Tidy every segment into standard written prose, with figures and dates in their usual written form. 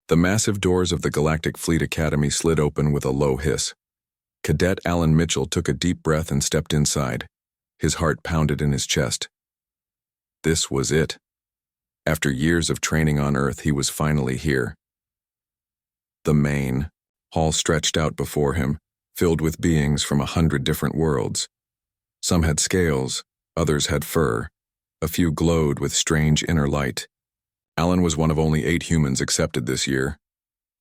The massive doors of the Galactic Fleet Academy slid open with a low hiss. Cadet Alan Mitchell took a deep breath and stepped inside. His heart pounded in his chest. This was it. After years of training on Earth, he was finally here. The main hall stretched out before him, filled with beings from 100 different worlds. Some had scales, others had fur. A few glowed with strange inner light. Alan was one of only 8 humans accepted this year.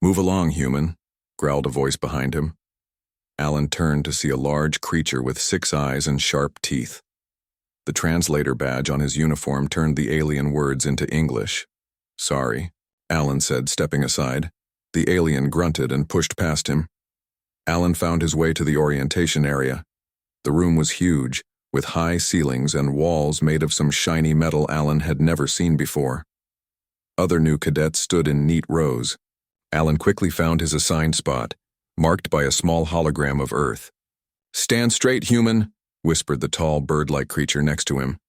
"Move along, human," growled a voice behind him. Alan turned to see a large creature with 6 eyes and sharp teeth. The translator badge on his uniform turned the alien words into English. "Sorry," Alan said, stepping aside. The alien grunted and pushed past him. Alan found his way to the orientation area. The room was huge, with high ceilings and walls made of some shiny metal Alan had never seen before. Other new cadets stood in neat rows. Alan quickly found his assigned spot, marked by a small hologram of Earth. "Stand straight, human," whispered the tall bird-like creature next to him.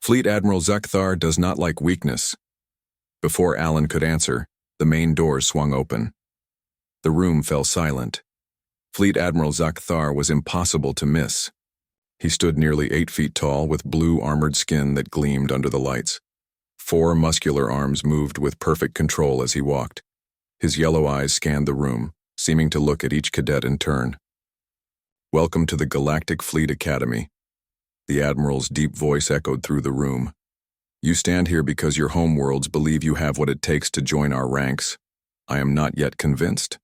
"Fleet Admiral Zuckthar does not like weakness." Before Alan could answer, the main doors swung open. The room fell silent. Fleet Admiral Zuckthar was impossible to miss. He stood nearly 8 feet tall with blue armored skin that gleamed under the lights. 4 muscular arms moved with perfect control as he walked. His yellow eyes scanned the room, seeming to look at each cadet in turn. "Welcome to the Galactic Fleet Academy." The Admiral's deep voice echoed through the room. "You stand here because your homeworlds believe you have what it takes to join our ranks. I am not yet convinced."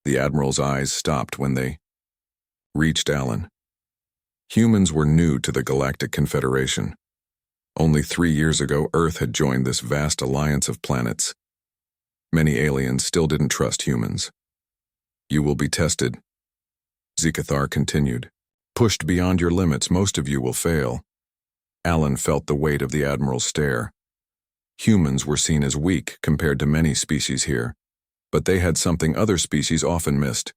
The Admiral's eyes stopped when they reached Alan. Humans were new to the Galactic Confederation. Only 3 years ago, Earth had joined this vast alliance of planets. Many aliens still didn't trust humans. "You will be tested," Zuckthar continued. "Pushed beyond your limits, most of you will fail." Alan felt the weight of the Admiral's stare. Humans were seen as weak compared to many species here, but they had something other species often missed.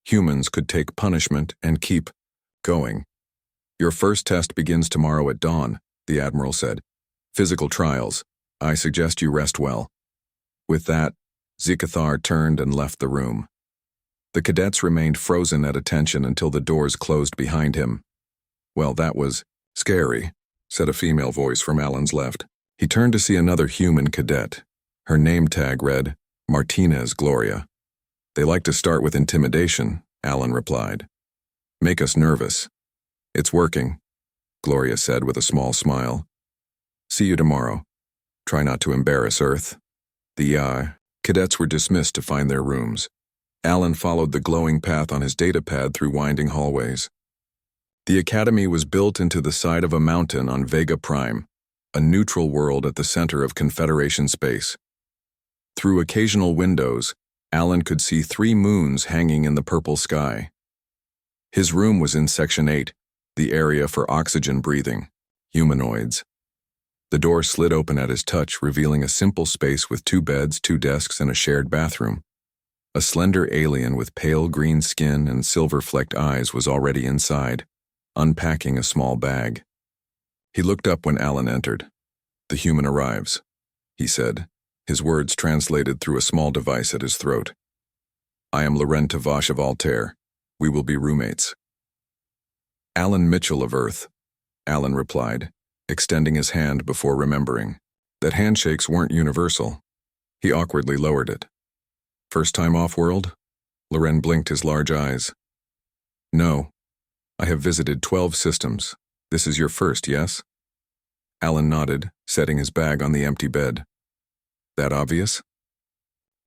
Humans could take punishment and keep going. "Your first test begins tomorrow at dawn," the Admiral said. "Physical trials. I suggest you rest well." With that, Zuckthar turned and left the room. The cadets remained frozen at attention until the doors closed behind him. "Well, that was scary," said a female voice from Alan's left. He turned to see another human cadet. Her name tag read, Martinez Gloria. "They like to start with intimidation," Alan replied. "Make us nervous." "It's working," Gloria said with a small smile. "See you tomorrow. Try not to embarrass Earth." The cadets were dismissed to find their rooms. Alan followed the glowing path on his datapad through winding hallways. The academy was built into the side of a mountain on Vega Prime, a neutral world at the center of Confederation space. Through occasional windows, Alan could see 3 moons hanging in the purple sky. His room was in Section 8, the area for oxygen breathing, humanoids. The door slid open at his touch, revealing a simple space with 2 beds, 2 desks, and a shared bathroom. A slender alien with pale green skin and silver-flecked eyes was already inside, unpacking a small bag. He looked up when Alan entered. "The human arrives," he said, his words translated through a small device at his throat. "I am Loren Tavash of Altair. We will be roommates." "Alan Mitchell of Earth," Alan replied, extending his hand before remembering that handshakes weren't universal. He awkwardly lowered it. "First time off-world?" Loren blinked his large eyes. "No. I have visited 12 systems. This is your first, yes?" Alan nodded, setting his bag on the empty bed. "That obvious?"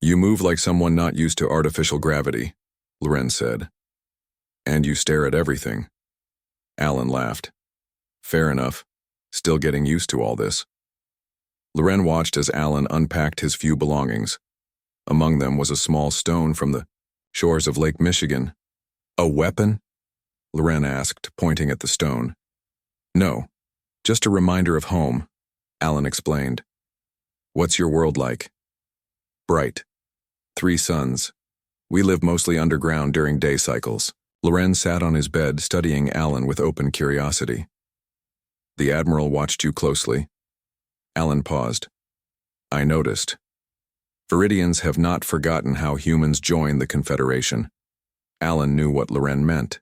"You move like someone not used to artificial gravity," Loren said. "And you stare at everything." Alan laughed. "Fair enough. Still getting used to all this." Loren watched as Alan unpacked his few belongings. Among them was a small stone from the shores of Lake Michigan. "A weapon?" Loren asked, pointing at the stone. "No, just a reminder of home," Alan explained. "What's your world like?" "Bright. 3 suns. We live mostly underground during day cycles." Loren sat on his bed, studying Alan with open curiosity. "The Admiral watched you closely." Alan paused. "I noticed. Viridians have not forgotten how humans joined the Confederation. Alan knew what Loren meant.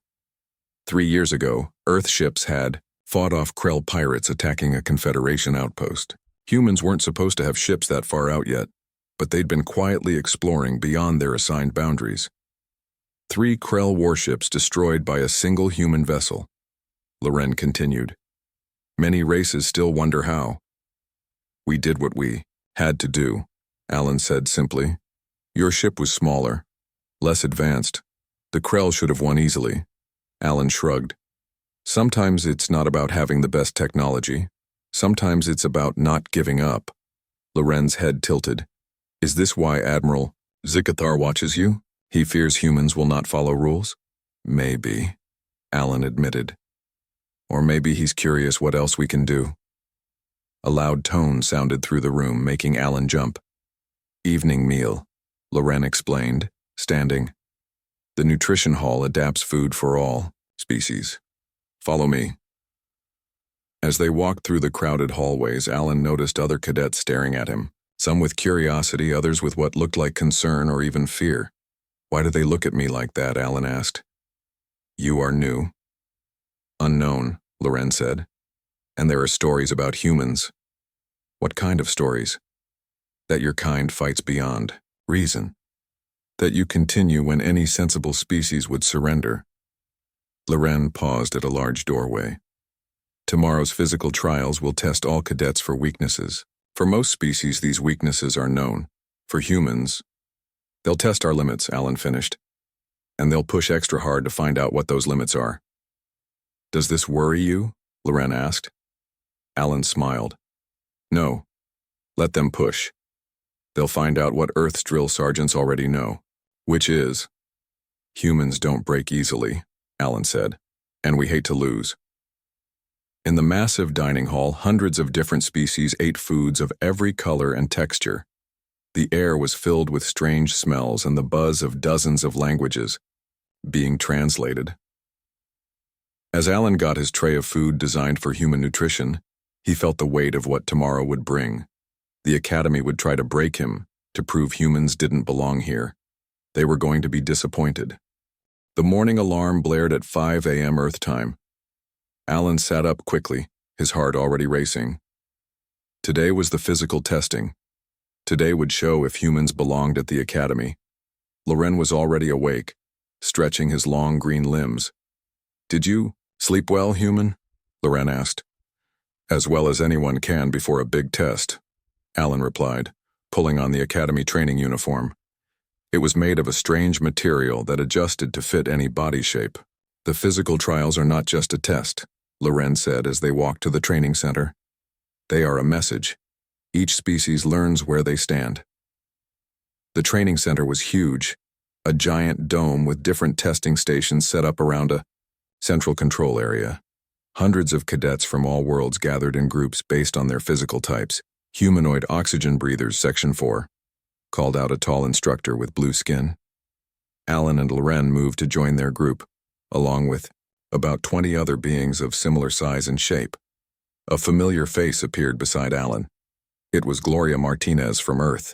3 years ago, Earth ships had fought off Krell pirates attacking a Confederation outpost. Humans weren't supposed to have ships that far out yet, but they'd been quietly exploring beyond their assigned boundaries. 3 Krell warships destroyed by a single human vessel. Loren continued. Many races still wonder how. We did what we had to do, Alan said simply. Your ship was smaller, less advanced. The Krell should have won easily. Alan shrugged. Sometimes it's not about having the best technology. Sometimes it's about not giving up. Loren's head tilted. Is this why Admiral Zikathar watches you? He fears humans will not follow rules? Maybe, Alan admitted. Or maybe he's curious what else we can do. A loud tone sounded through the room, making Alan jump. Evening meal, Loren explained, standing. The nutrition hall adapts food for all species. Follow me. As they walked through the crowded hallways, Alan noticed other cadets staring at him, some with curiosity, others with what looked like concern or even fear. Why do they look at me like that? Alan asked. You are new. Unknown, Loren said. And there are stories about humans. What kind of stories? That your kind fights beyond reason. That you continue when any sensible species would surrender. Loren paused at a large doorway. Tomorrow's physical trials will test all cadets for weaknesses. For most species, these weaknesses are known. For humans, they'll test our limits, Alan finished. And they'll push extra hard to find out what those limits are. Does this worry you? Loren asked. Alan smiled. No. Let them push. They'll find out what Earth's drill sergeants already know. Which is, humans don't break easily, Alan said, and we hate to lose. In the massive dining hall, hundreds of different species ate foods of every color and texture. The air was filled with strange smells and the buzz of dozens of languages being translated. As Alan got his tray of food designed for human nutrition, he felt the weight of what tomorrow would bring. The Academy would try to break him, to prove humans didn't belong here. They were going to be disappointed. The morning alarm blared at 5 a.m. Earth time. Alan sat up quickly, his heart already racing. Today was the physical testing. Today would show if humans belonged at the Academy. Loren was already awake, stretching his long green limbs. Did you sleep well, human? Loren asked. As well as anyone can before a big test, Alan replied, pulling on the Academy training uniform. It was made of a strange material that adjusted to fit any body shape. The physical trials are not just a test, Loren said as they walked to the training center. They are a message. Each species learns where they stand. The training center was huge, a giant dome with different testing stations set up around a central control area. Hundreds of cadets from all worlds gathered in groups based on their physical types. Humanoid oxygen breathers, Section 4, called out a tall instructor with blue skin. Alan and Loren moved to join their group, along with about 20 other beings of similar size and shape. A familiar face appeared beside Alan. It was Gloria Martinez from Earth.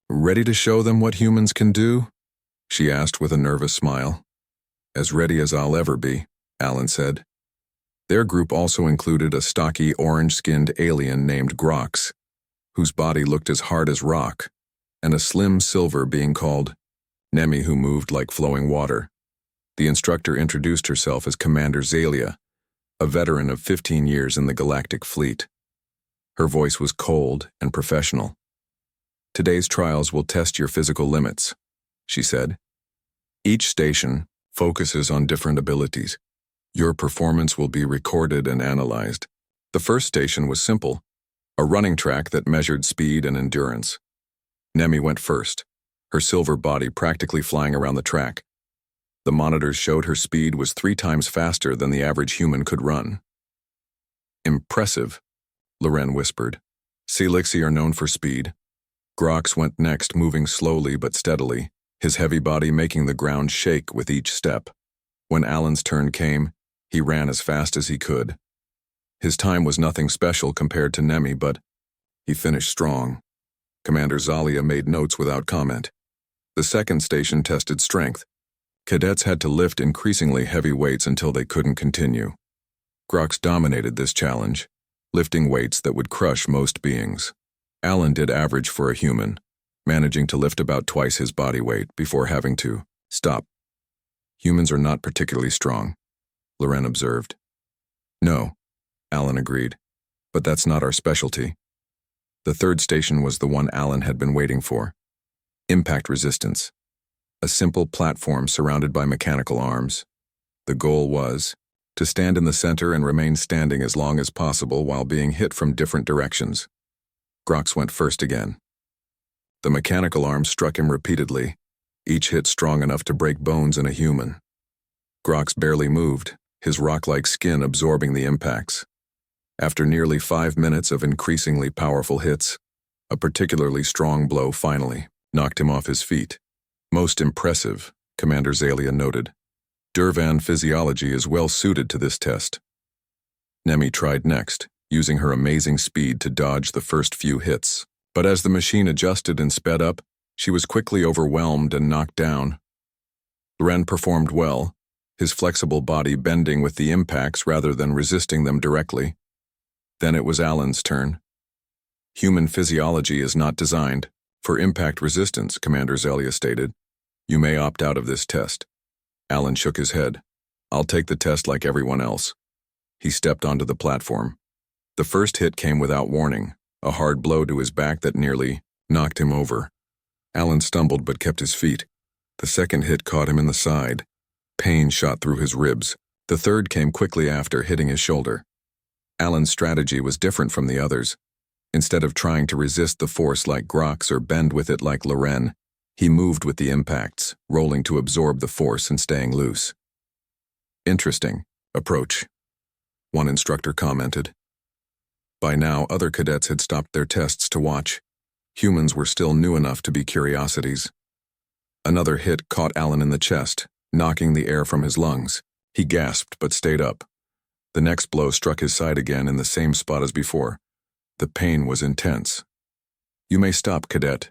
Ready to show them what humans can do? She asked with a nervous smile. As ready as I'll ever be, Alan said. Their group also included a stocky, orange-skinned alien named Grox, whose body looked as hard as rock, and a slim silver being called Nemi, who moved like flowing water. The instructor introduced herself as Commander Zalia, a veteran of 15 years in the Galactic Fleet. Her voice was cold and professional. Today's trials will test your physical limits, she said. Each station focuses on different abilities. Your performance will be recorded and analyzed. The first station was simple, a running track that measured speed and endurance. Nemi went first, her silver body practically flying around the track. The monitors showed her speed was 3 times faster than the average human could run. Impressive, Loren whispered. Celixi are known for speed. Grox went next, moving slowly but steadily, his heavy body making the ground shake with each step. When Alan's turn came, he ran as fast as he could. His time was nothing special compared to Nemi, but he finished strong. Commander Zalia made notes without comment. The second station tested strength. Cadets had to lift increasingly heavy weights until they couldn't continue. Grox dominated this challenge, lifting weights that would crush most beings. Alan did average for a human, managing to lift about twice his body weight before having to stop. Humans are not particularly strong, Loren observed. No, Alan agreed, but that's not our specialty. The third station was the one Alan had been waiting for. Impact resistance. A simple platform surrounded by mechanical arms. The goal was to stand in the center and remain standing as long as possible while being hit from different directions. Grox went first again. The mechanical arms struck him repeatedly, each hit strong enough to break bones in a human. Grox barely moved, his rock-like skin absorbing the impacts. After nearly 5 minutes of increasingly powerful hits, a particularly strong blow finally knocked him off his feet. Most impressive, Commander Zalia noted. Durvan physiology is well suited to this test. Nemi tried next, using her amazing speed to dodge the first few hits. But as the machine adjusted and sped up, she was quickly overwhelmed and knocked down. Loren performed well, his flexible body bending with the impacts rather than resisting them directly. Then it was Alan's turn. Human physiology is not designed for impact resistance, Commander Zalia stated. You may opt out of this test. Alan shook his head. I'll take the test like everyone else. He stepped onto the platform. The first hit came without warning, a hard blow to his back that nearly knocked him over. Alan stumbled but kept his feet. The second hit caught him in the side. Pain shot through his ribs. The third came quickly after, hitting his shoulder. Alan's strategy was different from the others. Instead of trying to resist the force like Grox or bend with it like Loren, he moved with the impacts, rolling to absorb the force and staying loose. Interesting approach, one instructor commented. By now, other cadets had stopped their tests to watch. Humans were still new enough to be curiosities. Another hit caught Alan in the chest, knocking the air from his lungs. He gasped but stayed up. The next blow struck his side again in the same spot as before. The pain was intense. You may stop, Cadet,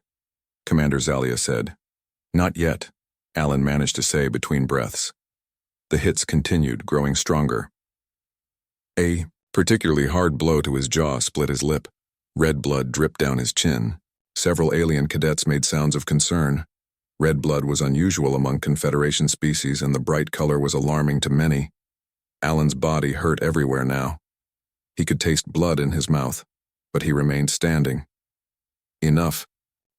Commander Zalia said. Not yet, Alan managed to say between breaths. The hits continued, growing stronger. A particularly hard blow to his jaw split his lip. Red blood dripped down his chin. Several alien cadets made sounds of concern. Red blood was unusual among Confederation species, and the bright color was alarming to many. Alan's body hurt everywhere now. He could taste blood in his mouth, but he remained standing. Enough,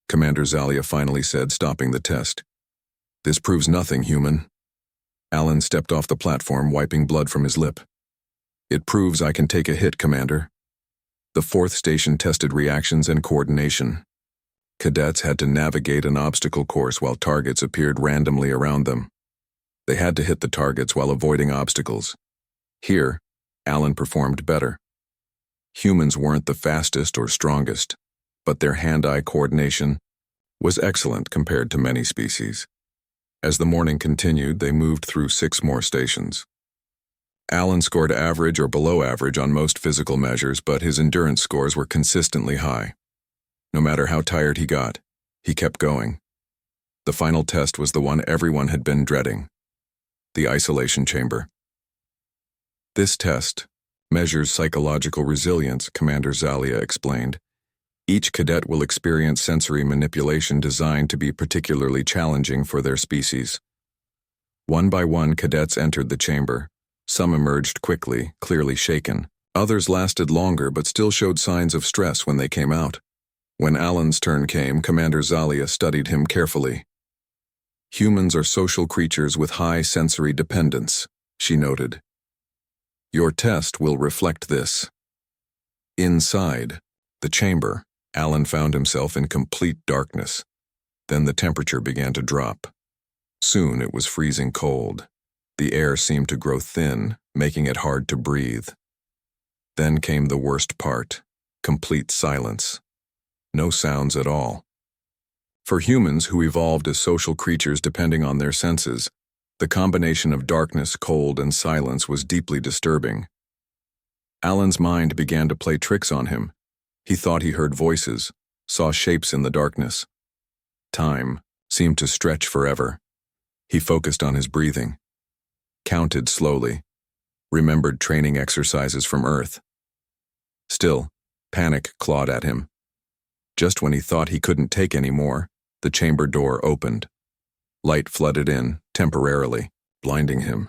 Commander Zalia finally said, stopping the test. This proves nothing, human. Alan stepped off the platform, wiping blood from his lip. It proves I can take a hit, Commander. The fourth station tested reactions and coordination. Cadets had to navigate an obstacle course while targets appeared randomly around them. They had to hit the targets while avoiding obstacles. Here, Alan performed better. Humans weren't the fastest or strongest, but their hand-eye coordination was excellent compared to many species. As the morning continued, they moved through 6 more stations. Alan scored average or below average on most physical measures, but his endurance scores were consistently high. No matter how tired he got, he kept going. The final test was the one everyone had been dreading: the isolation chamber. This test measures psychological resilience, Commander Zalia explained. Each cadet will experience sensory manipulation designed to be particularly challenging for their species. One by one, cadets entered the chamber. Some emerged quickly, clearly shaken. Others lasted longer but still showed signs of stress when they came out. When Alan's turn came, Commander Zalia studied him carefully. Humans are social creatures with high sensory dependence, she noted. Your test will reflect this. Inside the chamber, Alan found himself in complete darkness. Then the temperature began to drop. Soon it was freezing cold. The air seemed to grow thin, making it hard to breathe. Then came the worst part: complete silence. No sounds at all. For humans who evolved as social creatures depending on their senses, the combination of darkness, cold, and silence was deeply disturbing. Alan's mind began to play tricks on him. He thought he heard voices, saw shapes in the darkness. Time seemed to stretch forever. He focused on his breathing, counted slowly, remembered training exercises from Earth. Still, panic clawed at him. Just when he thought he couldn't take any more, the chamber door opened. Light flooded in, temporarily, blinding him.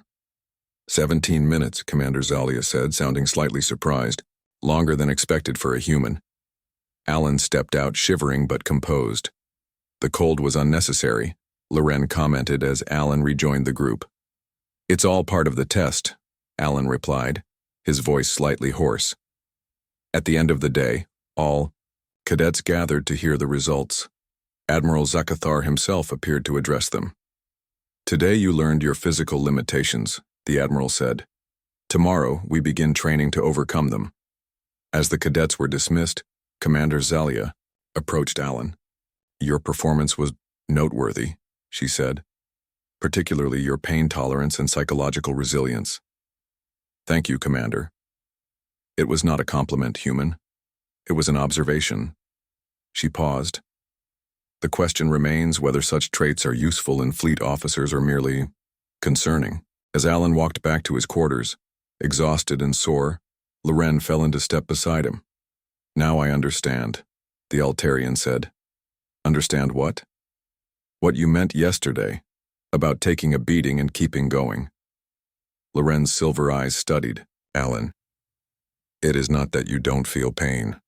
17 minutes, Commander Zalia said, sounding slightly surprised, longer than expected for a human. Alan stepped out, shivering but composed. The cold was unnecessary, Loren commented as Alan rejoined the group. It's all part of the test, Alan replied, his voice slightly hoarse. At the end of the day, all cadets gathered to hear the results. Admiral Zakathar himself appeared to address them. Today you learned your physical limitations, the Admiral said. Tomorrow we begin training to overcome them. As the cadets were dismissed, Commander Zalia approached Alan. Your performance was noteworthy, she said, particularly your pain tolerance and psychological resilience. Thank you, Commander. It was not a compliment, human. It was an observation. She paused. The question remains whether such traits are useful in fleet officers or merely concerning. As Alan walked back to his quarters, exhausted and sore, Loren fell into step beside him. Now I understand, the Altarian said. Understand what? What you meant yesterday, about taking a beating and keeping going. Loren's silver eyes studied Alan. It is not that you don't feel pain.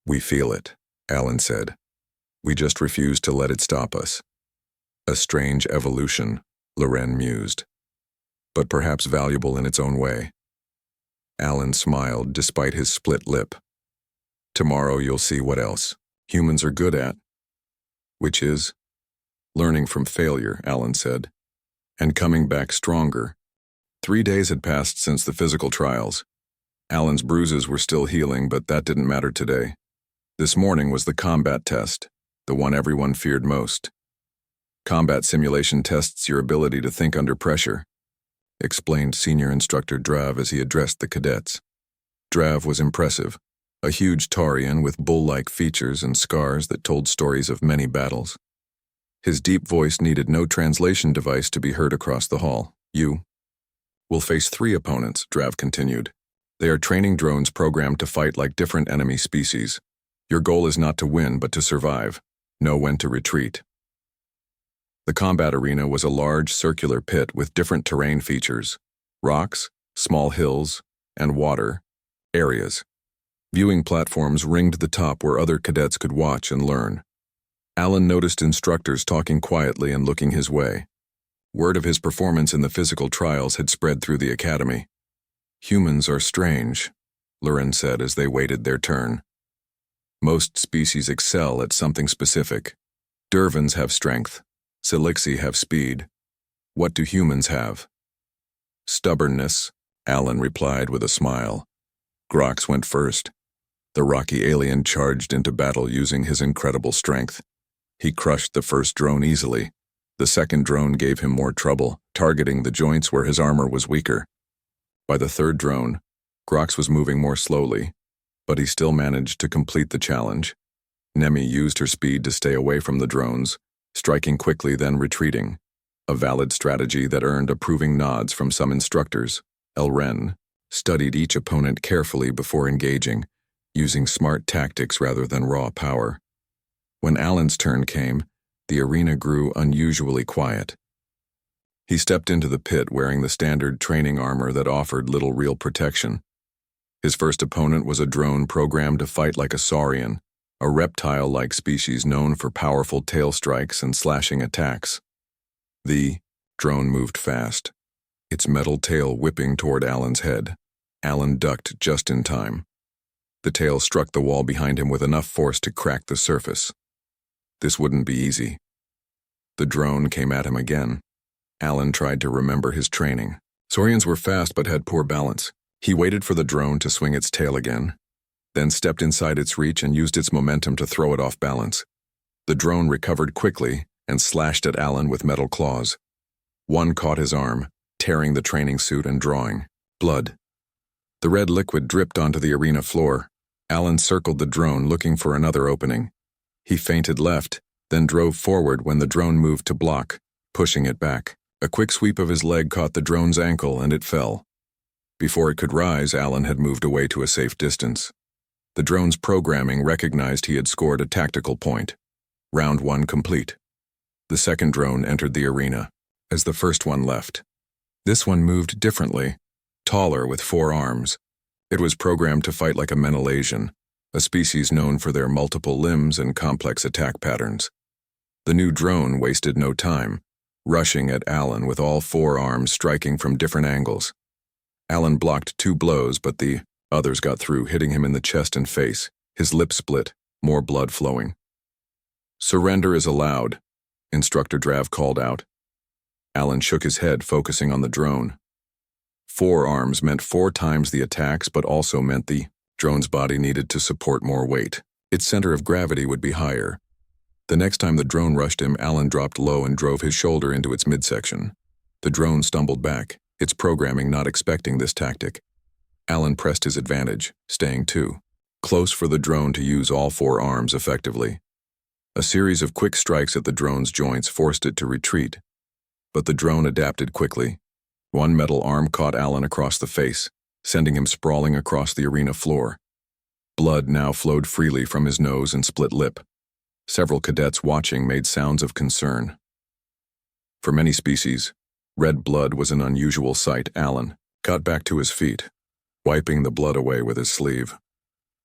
We feel it, Alan said. We just refuse to let it stop us. A strange evolution, Loren mused, but perhaps valuable in its own way. Alan smiled despite his split lip. Tomorrow you'll see what else humans are good at. Which is? Learning from failure, Alan said, and coming back stronger. 3 days had passed since the physical trials. Alan's bruises were still healing, but that didn't matter today. This morning was the combat test, the one everyone feared most. Combat simulation tests your ability to think under pressure, explained Senior Instructor Drav as he addressed the cadets. Drav was impressive, a huge Taurian with bull-like features and scars that told stories of many battles. His deep voice needed no translation device to be heard across the hall. You will face 3 opponents, Drav continued. They are training drones programmed to fight like different enemy species. Your goal is not to win, but to survive. Know when to retreat. The combat arena was a large circular pit with different terrain features: rocks, small hills, and water areas. Viewing platforms ringed the top where other cadets could watch and learn. Alan noticed instructors talking quietly and looking his way. Word of his performance in the physical trials had spread through the academy. Humans are strange, Loren said as they waited their turn. Most species excel at something specific. Dervans have strength. Silixi have speed. What do humans have? Stubbornness, Alan replied with a smile. Grox went first. The rocky alien charged into battle using his incredible strength. He crushed the first drone easily. The second drone gave him more trouble, targeting the joints where his armor was weaker. By the third drone, Grox was moving more slowly, but he still managed to complete the challenge. Nemi used her speed to stay away from the drones, striking quickly then retreating, a valid strategy that earned approving nods from some instructors. Elren studied each opponent carefully before engaging, using smart tactics rather than raw power. When Alan's turn came, the arena grew unusually quiet. He stepped into the pit wearing the standard training armor that offered little real protection. His first opponent was a drone programmed to fight like a saurian, a reptile-like species known for powerful tail strikes and slashing attacks. The drone moved fast, its metal tail whipping toward Alan's head. Alan ducked just in time. The tail struck the wall behind him with enough force to crack the surface. This wouldn't be easy. The drone came at him again. Alan tried to remember his training. Saurians were fast but had poor balance. He waited for the drone to swing its tail again, then stepped inside its reach and used its momentum to throw it off balance. The drone recovered quickly and slashed at Alan with metal claws. One caught his arm, tearing the training suit and drawing blood. The red liquid dripped onto the arena floor. Alan circled the drone looking for another opening. He feinted left, then drove forward when the drone moved to block, pushing it back. A quick sweep of his leg caught the drone's ankle and it fell. Before it could rise, Alan had moved away to a safe distance. The drone's programming recognized he had scored a tactical point. Round 1 complete. The second drone entered the arena, as the first one left. This one moved differently, taller with 4 arms. It was programmed to fight like a Menelasian, a species known for their multiple limbs and complex attack patterns. The new drone wasted no time, rushing at Alan with all 4 arms striking from different angles. Alan blocked 2 blows, but the others got through, hitting him in the chest and face. His lip split, more blood flowing. "Surrender is allowed," Instructor Drav called out. Alan shook his head, focusing on the drone. 4 arms meant 4 times the attacks, but also meant the drone's body needed to support more weight. Its center of gravity would be higher. The next time the drone rushed him, Alan dropped low and drove his shoulder into its midsection. The drone stumbled back, its programming not expecting this tactic. Alan pressed his advantage, staying too close for the drone to use all 4 arms effectively. A series of quick strikes at the drone's joints forced it to retreat. But the drone adapted quickly. One metal arm caught Alan across the face, sending him sprawling across the arena floor. Blood now flowed freely from his nose and split lip. Several cadets watching made sounds of concern. For many species, red blood was an unusual sight. Alan got back to his feet, wiping the blood away with his sleeve.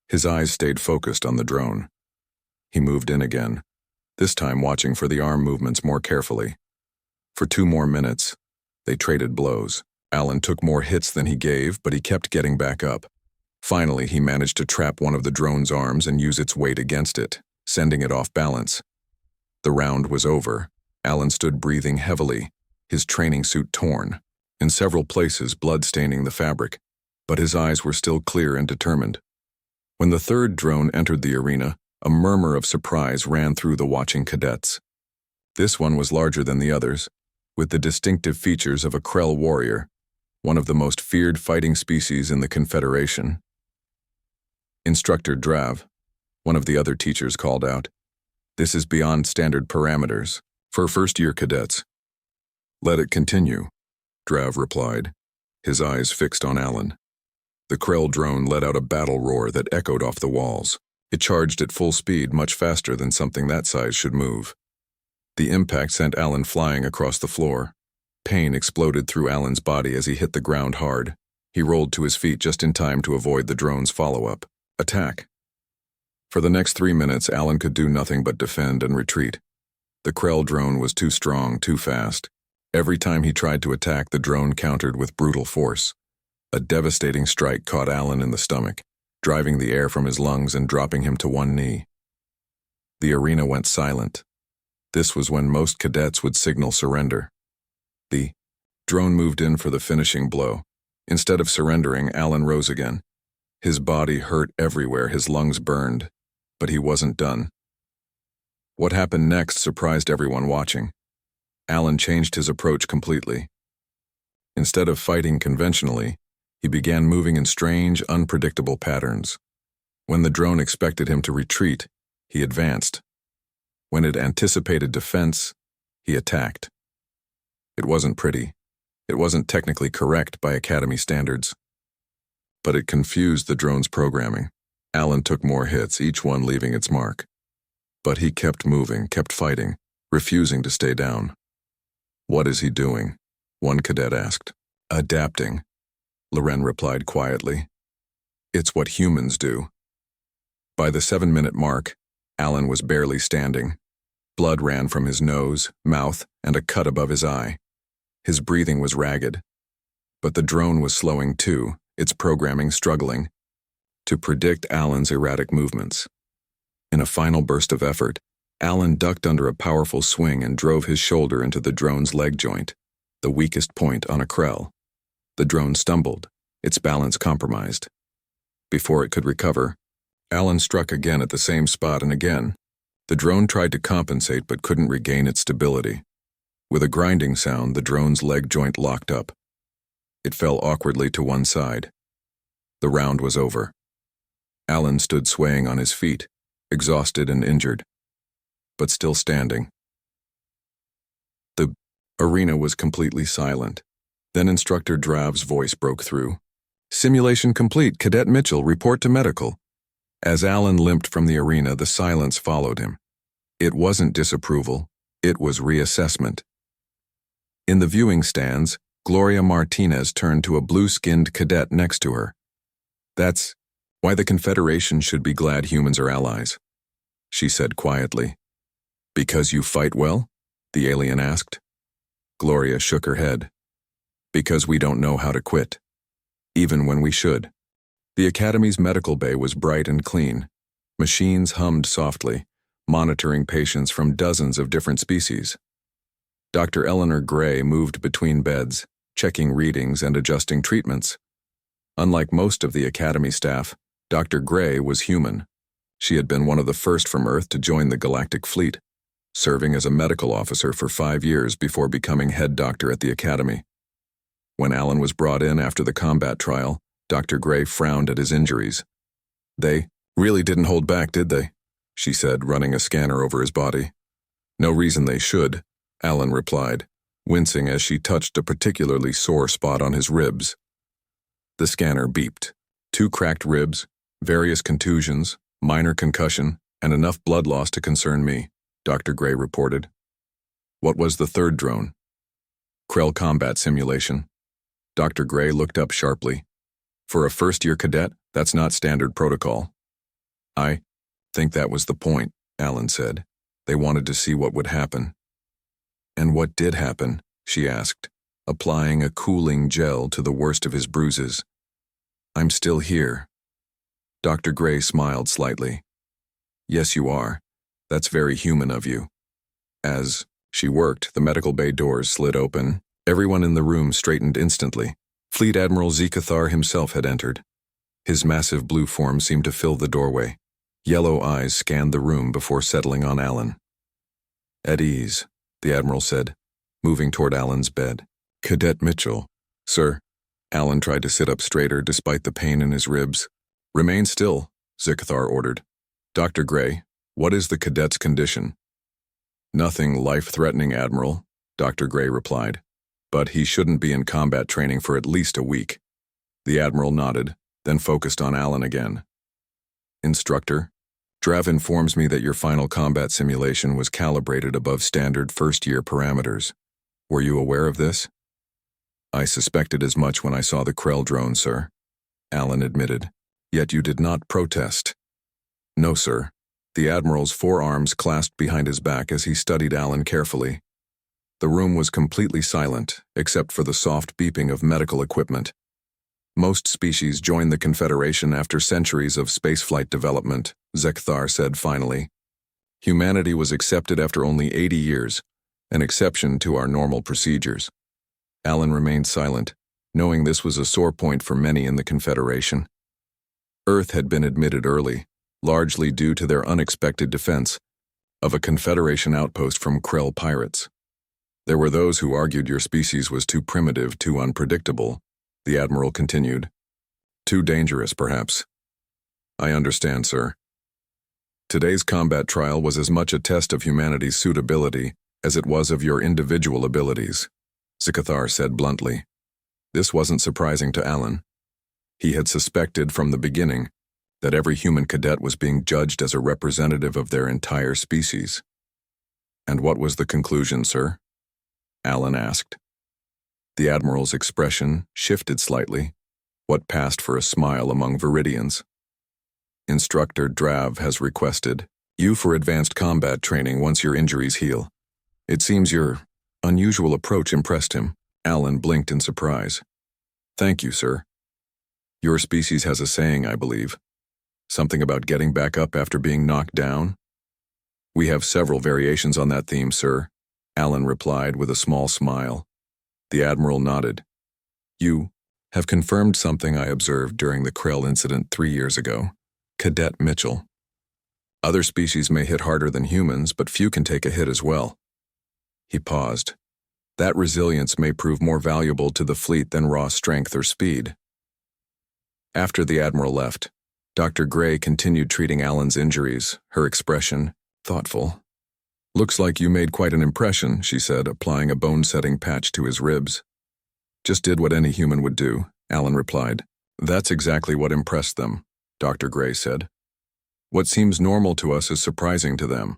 His eyes stayed focused on the drone. He moved in again, this time watching for the arm movements more carefully. For 2 more minutes, they traded blows. Alan took more hits than he gave, but he kept getting back up. Finally, he managed to trap one of the drone's arms and use its weight against it, sending it off balance. The round was over. Alan stood breathing heavily, his training suit torn, in several places blood staining the fabric, but his eyes were still clear and determined. When the third drone entered the arena, a murmur of surprise ran through the watching cadets. This one was larger than the others, with the distinctive features of a Krell warrior, one of the most feared fighting species in the Confederation. Instructor Drav, one of the other teachers, called out, "This is beyond standard parameters for first-year cadets." "Let it continue," Drav replied, his eyes fixed on Alan. The Krell drone let out a battle roar that echoed off the walls. It charged at full speed, much faster than something that size should move. The impact sent Alan flying across the floor. Pain exploded through Alan's body as he hit the ground hard. He rolled to his feet just in time to avoid the drone's follow-up attack. For the next 3 minutes, Alan could do nothing but defend and retreat. The Krell drone was too strong, too fast. Every time he tried to attack, the drone countered with brutal force. A devastating strike caught Alan in the stomach, driving the air from his lungs and dropping him to one knee. The arena went silent. This was when most cadets would signal surrender. The drone moved in for the finishing blow. Instead of surrendering, Alan rose again. His body hurt everywhere, his lungs burned, but he wasn't done. What happened next surprised everyone watching. Alan changed his approach completely. Instead of fighting conventionally, he began moving in strange, unpredictable patterns. When the drone expected him to retreat, he advanced. When it anticipated defense, he attacked. It wasn't pretty. It wasn't technically correct by Academy standards. But it confused the drone's programming. Alan took more hits, each one leaving its mark. But he kept moving, kept fighting, refusing to stay down. "What is he doing?" one cadet asked. "Adapting," Loren replied quietly. "It's what humans do." By the 7-minute mark, Alan was barely standing. Blood ran from his nose, mouth, and a cut above his eye. His breathing was ragged. But the drone was slowing too, its programming struggling to predict Alan's erratic movements. In a final burst of effort, Alan ducked under a powerful swing and drove his shoulder into the drone's leg joint, the weakest point on a Krell. The drone stumbled, its balance compromised. Before it could recover, Alan struck again at the same spot and again. The drone tried to compensate but couldn't regain its stability. With a grinding sound, the drone's leg joint locked up. It fell awkwardly to one side. The round was over. Alan stood swaying on his feet, exhausted and injured. but still standing. The arena was completely silent. Then Instructor Drav's voice broke through. "Simulation complete. Cadet Mitchell, report to medical." As Alan limped from the arena, the silence followed him. It wasn't disapproval, it was reassessment. In the viewing stands, Gloria Martinez turned to a blue-skinned cadet next to her. "That's why the Confederation should be glad humans are allies," she said quietly. "Because you fight well?" the alien asked. Gloria shook her head. "Because we don't know how to quit, even when we should." The Academy's medical bay was bright and clean. Machines hummed softly, monitoring patients from dozens of different species. Dr. Eleanor Gray moved between beds, checking readings and adjusting treatments. Unlike most of the Academy staff, Dr. Gray was human. She had been one of the first from Earth to join the Galactic Fleet, serving as a medical officer for 5 years before becoming head doctor at the Academy. When Alan was brought in after the combat trial, Dr. Gray frowned at his injuries. "They really didn't hold back, did they?" she said, running a scanner over his body. "No reason they should," Alan replied, wincing as she touched a particularly sore spot on his ribs. The scanner beeped. 2 cracked ribs, various contusions, minor concussion, and enough blood loss to concern me, Dr. Gray reported. "What was the third drone?" "Krell combat simulation." Dr. Gray looked up sharply. "For a first-year cadet, that's not standard protocol." "I think that was the point," Alan said. "They wanted to see what would happen." "And what did happen?" she asked, applying a cooling gel to the worst of his bruises. "I'm still here." Dr. Gray smiled slightly. "Yes, you are. That's very human of you." As she worked, the medical bay doors slid open. Everyone in the room straightened instantly. Fleet Admiral Zikathar himself had entered. His massive blue form seemed to fill the doorway. Yellow eyes scanned the room before settling on Alan. "At ease," the Admiral said, moving toward Alan's bed. "Cadet Mitchell." "Sir." Alan tried to sit up straighter despite the pain in his ribs. "Remain still," Zikathar ordered. "Dr. Gray, what is the cadet's condition?" "Nothing life-threatening, Admiral," Dr. Gray replied. "But he shouldn't be in combat training for at least a week." The Admiral nodded, then focused on Alan again. "Instructor, Drav informs me that your final combat simulation was calibrated above standard first-year parameters. Were you aware of this?" "I suspected as much when I saw the Krell drone, sir," Alan admitted. "Yet you did not protest." "No, sir." The Admiral's forearms clasped behind his back as he studied Alan carefully. The room was completely silent, except for the soft beeping of medical equipment. "Most species joined the Confederation after centuries of spaceflight development," Zekathar said finally. "Humanity was accepted after only 80 years, an exception to our normal procedures." Alan remained silent, knowing this was a sore point for many in the Confederation. Earth had been admitted early, largely due to their unexpected defense of a Confederation outpost from Krell pirates. "There were those who argued your species was too primitive, too unpredictable," the Admiral continued. "Too dangerous, perhaps." "I understand, sir." "Today's combat trial was as much a test of humanity's suitability as it was of your individual abilities," Zikathar said bluntly. This wasn't surprising to Alan. He had suspected from the beginning that every human cadet was being judged as a representative of their entire species. "And what was the conclusion, sir?" Alan asked. The Admiral's expression shifted slightly, what passed for a smile among Viridians. "Instructor Drav has requested you for advanced combat training once your injuries heal. It seems your unusual approach impressed him." Alan blinked in surprise. "Thank you, sir. Your species has a saying, I believe. Something about getting back up after being knocked down?" "We have several variations on that theme, sir," Alan replied with a small smile. The Admiral nodded. "You have confirmed something I observed during the Krell incident 3 years ago, Cadet Mitchell. Other species may hit harder than humans, but few can take a hit as well." He paused. "That resilience may prove more valuable to the fleet than raw strength or speed." After the Admiral left, Dr. Gray continued treating Alan's injuries, her expression thoughtful. Looks like you made quite an impression, she said, applying a bone-setting patch to his ribs. Just did what any human would do, Alan replied. That's exactly what impressed them, Dr. Gray said. What seems normal to us is surprising to them.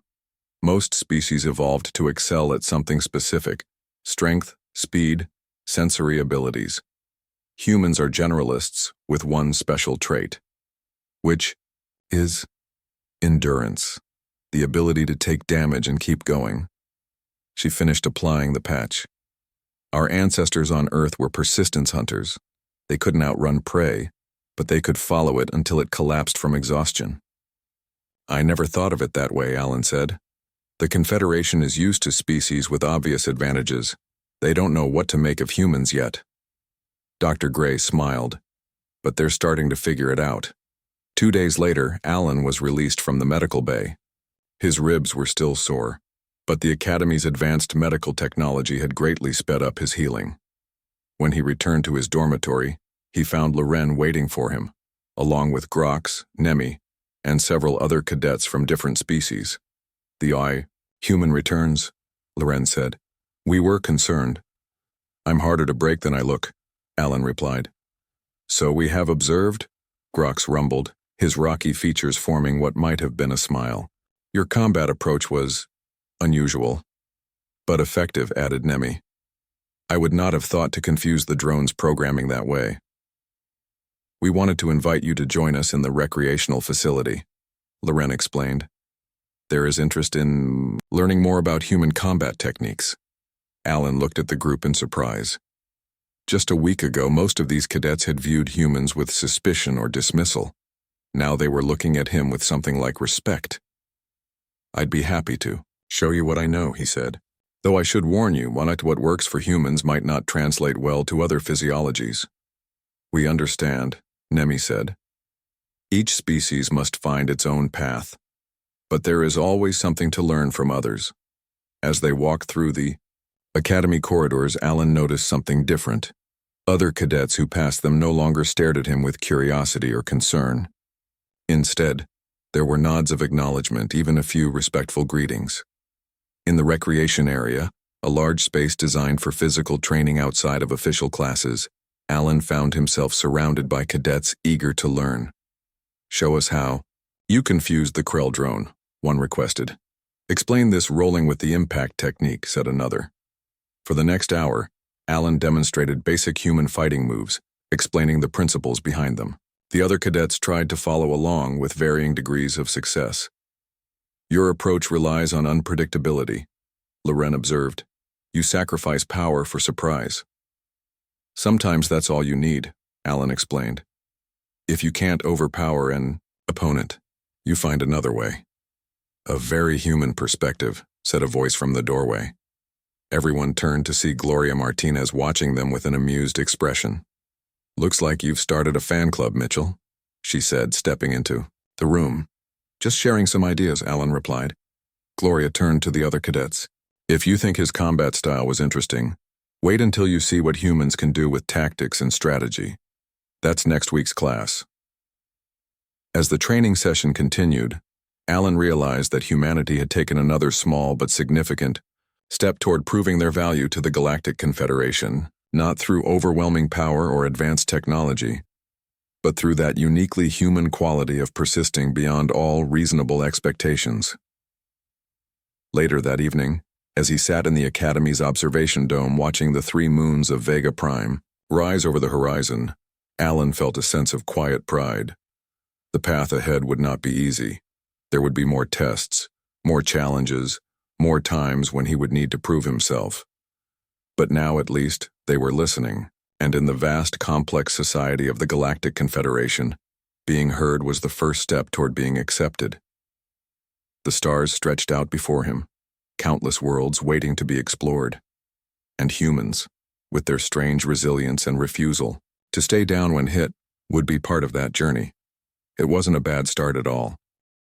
Most species evolved to excel at something specific: strength, speed, sensory abilities. Humans are generalists with one special trait, which is endurance, the ability to take damage and keep going. She finished applying the patch. Our ancestors on Earth were persistence hunters. They couldn't outrun prey, but they could follow it until it collapsed from exhaustion. I never thought of it that way, Alan said. The Confederation is used to species with obvious advantages. They don't know what to make of humans yet. Dr. Gray smiled, but they're starting to figure it out. 2 days later, Alan was released from the medical bay. His ribs were still sore, but the Academy's advanced medical technology had greatly sped up his healing. When he returned to his dormitory, he found Loren waiting for him, along with Grox, Nemi, and several other cadets from different species. Human returns, Loren said. We were concerned. I'm harder to break than I look, Alan replied. So we have observed? Grox rumbled, his rocky features forming what might have been a smile. Your combat approach was unusual, but effective, added Nemi. I would not have thought to confuse the drone's programming that way. We wanted to invite you to join us in the recreational facility, Loren explained. There is interest in learning more about human combat techniques. Alan looked at the group in surprise. Just a week ago, most of these cadets had viewed humans with suspicion or dismissal. Now they were looking at him with something like respect. I'd be happy to show you what I know, he said. Though I should warn you, what works for humans might not translate well to other physiologies. We understand, Nemi said. Each species must find its own path, but there is always something to learn from others. As they walked through the Academy corridors, Alan noticed something different. Other cadets who passed them no longer stared at him with curiosity or concern. Instead, there were nods of acknowledgement, even a few respectful greetings. In the recreation area, a large space designed for physical training outside of official classes, Alan found himself surrounded by cadets eager to learn. Show us how. You confused the Krell drone, one requested. Explain this rolling with the impact technique, said another. For the next hour, Alan demonstrated basic human fighting moves, explaining the principles behind them. The other cadets tried to follow along with varying degrees of success. Your approach relies on unpredictability, Loren observed. You sacrifice power for surprise. Sometimes that's all you need, Alan explained. If you can't overpower an opponent, you find another way. A very human perspective, said a voice from the doorway. Everyone turned to see Gloria Martinez watching them with an amused expression. Looks like you've started a fan club, Mitchell, she said, stepping into the room. Just sharing some ideas, Alan replied. Gloria turned to the other cadets. If you think his combat style was interesting, wait until you see what humans can do with tactics and strategy. That's next week's class. As the training session continued, Alan realized that humanity had taken another small but significant step toward proving their value to the Galactic Confederation, not through overwhelming power or advanced technology, but through that uniquely human quality of persisting beyond all reasonable expectations. Later that evening, as he sat in the Academy's observation dome watching the 3 moons of Vega Prime rise over the horizon, Alan felt a sense of quiet pride. The path ahead would not be easy. There would be more tests, more challenges, more times when he would need to prove himself. But now, at least, they were listening, and in the vast, complex society of the Galactic Confederation, being heard was the first step toward being accepted. The stars stretched out before him, countless worlds waiting to be explored, and humans, with their strange resilience and refusal to stay down when hit, would be part of that journey. It wasn't a bad start at all.